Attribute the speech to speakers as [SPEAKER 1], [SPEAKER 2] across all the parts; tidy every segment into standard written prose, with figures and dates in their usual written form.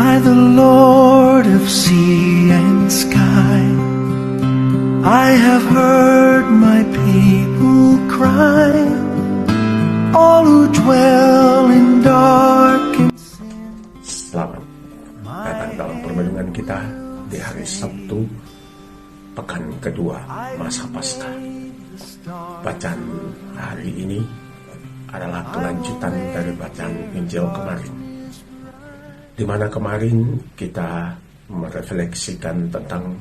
[SPEAKER 1] by the Lord of sea and sky. I have heard my people cry, all who dwell in dark and sin.
[SPEAKER 2] Selamat datang dalam permenungan kita di hari Sabtu, pekan kedua masa Paskah. Bacaan hari ini adalah kelanjutan dari bacaan Injil kemarin, di mana kemarin kita merefleksikan tentang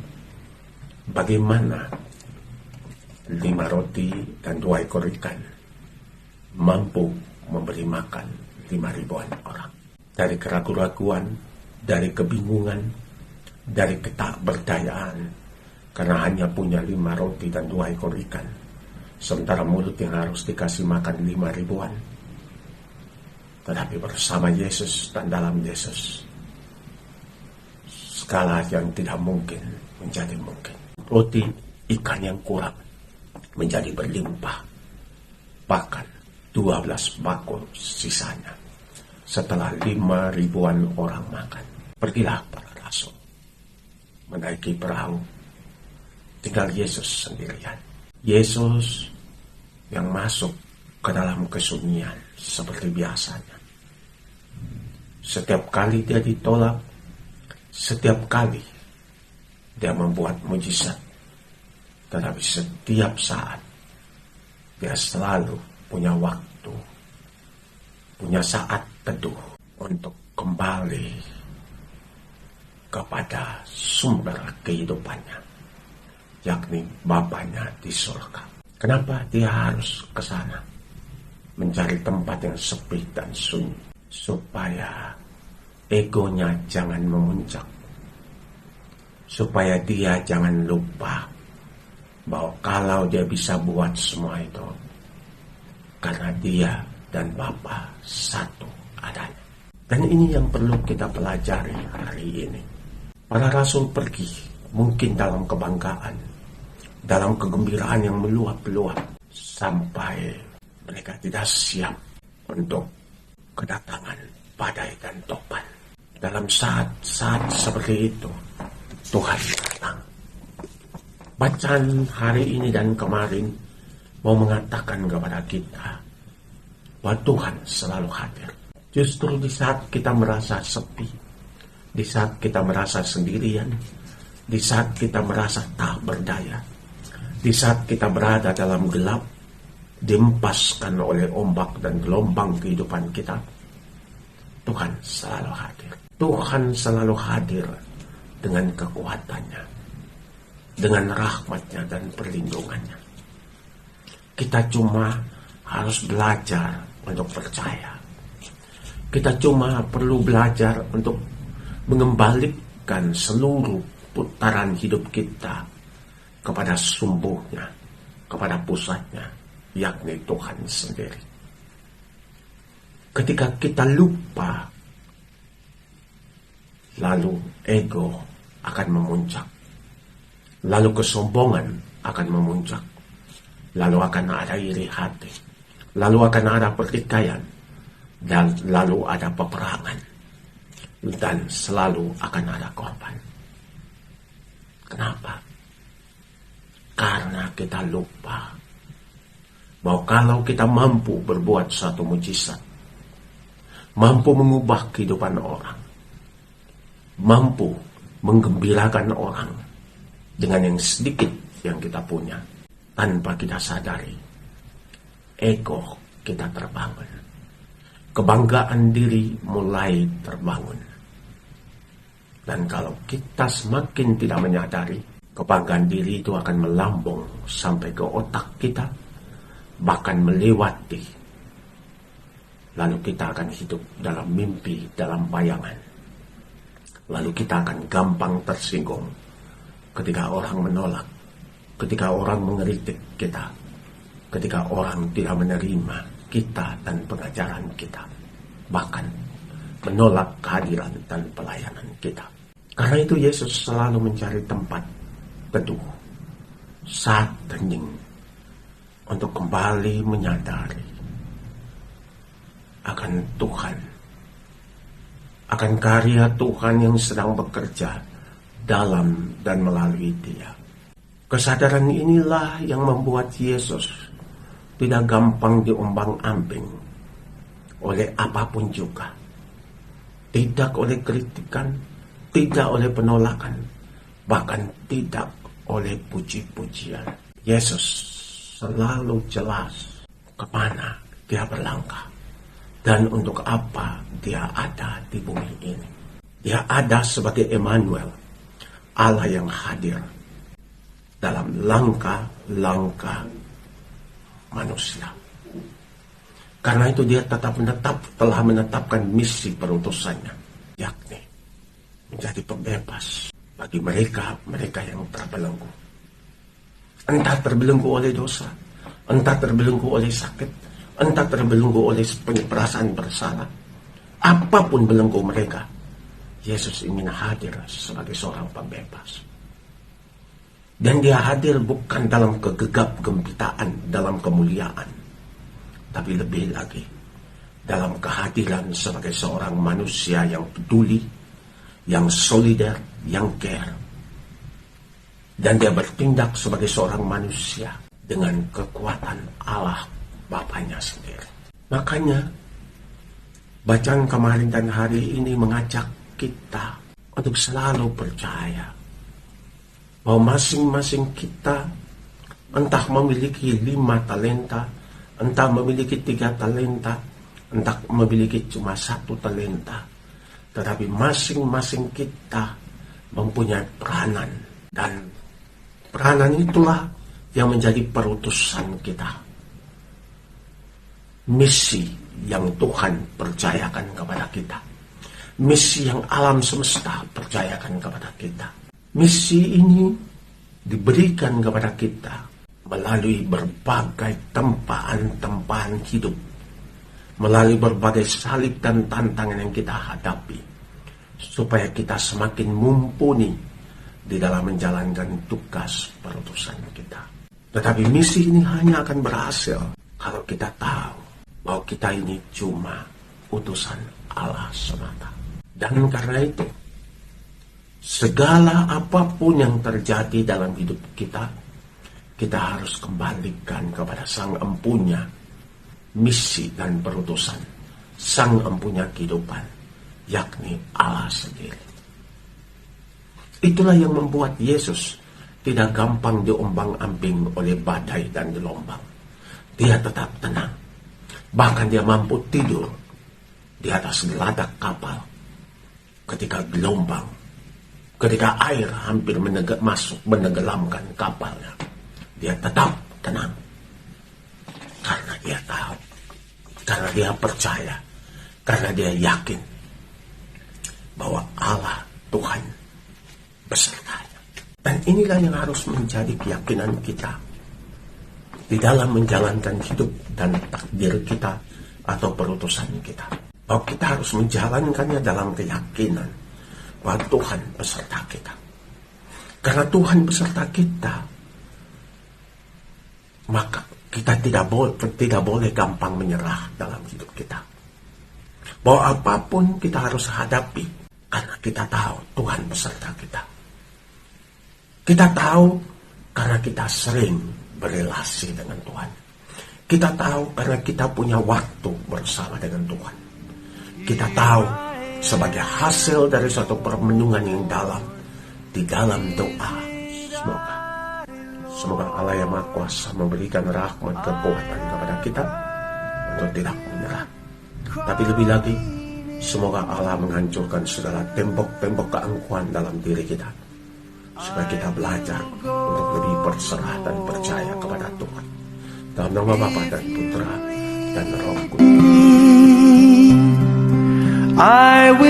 [SPEAKER 2] bagaimana 5 roti dan 2 ekor ikan mampu memberi makan 5.000-an orang. Dari keraguan-raguan, dari kebingungan, dari ketakberdayaan, karena hanya punya 5 roti dan 2 ekor ikan, sementara mulut yang harus dikasih makan 5.000-an. Tetapi bersama Yesus dan dalam Yesus, segala yang tidak mungkin menjadi mungkin. Roti ikan yang kurang menjadi berlimpah, bahkan 12 bakul sisanya setelah 5.000-an orang makan. Pergilah para rasul, menaiki perahu, tinggal Yesus sendirian. Yesus yang masuk ke dalam kesunyian seperti biasanya. Setiap kali dia ditolak, setiap kali dia membuat mujizat, tetapi setiap saat dia selalu punya waktu, punya saat teduh untuk kembali kepada sumber kehidupannya, yakni Bapanya di surga. Kenapa dia harus ke sana? Mencari tempat yang sepi dan sunyi, supaya egonya jangan memuncak, supaya dia jangan lupa bahwa kalau dia bisa buat semua itu karena dia dan Bapa satu adanya. Dan ini yang perlu kita pelajari hari ini. Para rasul pergi mungkin dalam kebanggaan, dalam kegembiraan yang meluap-luap, sampai mereka tidak siap untuk kedatangan badai dan topan. Dalam saat-saat seperti itu, Tuhan datang. Bacaan hari ini dan kemarin mau mengatakan kepada kita bahwa Tuhan selalu hadir. Justru di saat kita merasa sepi, di saat kita merasa sendirian, di saat kita merasa tak berdaya, di saat kita berada dalam gelap, dihempaskan oleh ombak dan gelombang kehidupan kita, Tuhan selalu hadir. Tuhan selalu hadir dengan kekuatannya, dengan rahmatnya dan perlindungannya. Kita cuma harus belajar untuk percaya. Kita cuma perlu belajar untuk mengembalikan seluruh putaran hidup kita kepada sumbernya, kepada pusatnya, yakni Tuhan sendiri. Ketika kita lupa, lalu ego akan memuncak, lalu kesombongan akan memuncak, lalu akan ada iri hati, lalu akan ada pertikaian, dan lalu ada peperangan, dan selalu akan ada korban. Kenapa? Karena kita lupa bahwa kalau kita mampu berbuat suatu mujizat, mampu mengubah kehidupan orang, mampu menggembirakan orang dengan yang sedikit yang kita punya, tanpa kita sadari, ego kita terbangun, kebanggaan diri mulai terbangun. Dan kalau kita semakin tidak menyadari, kebanggaan diri itu akan melambung sampai ke otak kita, bahkan melewati. Lalu kita akan hidup dalam mimpi, dalam bayangan. Lalu kita akan gampang tersinggung ketika orang menolak, ketika orang mengkritik kita, ketika orang tidak menerima kita dan pengajaran kita, bahkan menolak kehadiran dan pelayanan kita. Karena itu Yesus selalu mencari tempat teduh, saat hening, untuk kembali menyadari akan Tuhan akan karya Tuhan yang sedang bekerja dalam dan melalui dia. Kesadaran inilah yang membuat Yesus tidak gampang diombang-ambing oleh apapun juga. Tidak oleh kritikan, tidak oleh penolakan, bahkan tidak oleh puji-pujian. Yesus selalu jelas kemana dia berlangkah dan untuk apa dia ada di bumi ini. Dia ada sebagai Emmanuel, Allah yang hadir dalam langkah-langkah manusia. Karena itu dia telah menetapkan misi perutusannya, yakni menjadi pembebas bagi mereka yang terbelenggu. Entah terbelenggu oleh dosa, entah terbelenggu oleh sakit, entah terbelenggu oleh perasaan bersalah. Apapun belenggu mereka, Yesus ingin hadir sebagai seorang pembebas. Dan dia hadir bukan dalam kegegap-gempitaan, dalam kemuliaan, tapi lebih lagi dalam kehadiran sebagai seorang manusia yang peduli, yang solider, yang care. Dan dia bertindak sebagai seorang manusia dengan kekuatan Allah Bapanya sendiri. Makanya bacaan kemarin dan hari ini mengajak kita untuk selalu percaya bahwa masing-masing kita entah memiliki 5 talenta, entah memiliki 3 talenta, entah memiliki cuma 1 talenta, tetapi masing-masing kita mempunyai peranan, dan peranan itulah yang menjadi perutusan kita. Misi yang Tuhan percayakan kepada kita, misi yang alam semesta percayakan kepada kita. Misi ini diberikan kepada kita melalui berbagai tempaan-tempaan hidup, melalui berbagai salib dan tantangan yang kita hadapi, supaya kita semakin mumpuni di dalam menjalankan tugas perutusan kita. Tetapi misi ini hanya akan berhasil kalau kita tahu bahwa kita ini cuma utusan Allah semata. Dan karena itu, segala apapun yang terjadi dalam hidup kita, kita harus kembalikan kepada Sang Empunya misi dan perutusan, Sang Empunya kehidupan, yakni Allah sendiri. Itulah yang membuat Yesus tidak gampang diombang-ambing oleh badai dan gelombang. Dia tetap tenang. Bahkan dia mampu tidur di atas geladak kapal ketika gelombang, ketika air hampir menenggelamkan kapalnya. Dia tetap tenang. Karena dia tahu, karena dia percaya, karena dia yakin bahwa Allah Tuhan besertanya. Dan inilah yang harus menjadi keyakinan kita di dalam menjalankan hidup dan takdir kita atau perutusan kita. Bahwa kita harus menjalankannya dalam keyakinan bahwa Tuhan beserta kita. Karena Tuhan beserta kita, maka kita tidak boleh gampang menyerah dalam hidup kita. Bahwa apapun kita harus hadapi, karena kita tahu Tuhan beserta kita. Kita tahu karena kita sering berelasi dengan Tuhan. Kita tahu karena kita punya waktu bersama dengan Tuhan. Kita tahu sebagai hasil dari suatu permenungan yang dalam, di dalam doa. Semoga Allah yang Maha Kuasa memberikan rahmat kekuatan kepada kita untuk tidak menyerah. Tapi lebih lagi, semoga Allah menghancurkan segala tembok-tembok keangkuhan dalam diri kita, supaya kita belajar untuk lebih berserah dan percaya kepada Tuhan. Dalam nama Bapa dan Putra dan Roh Kudus.
[SPEAKER 1] I will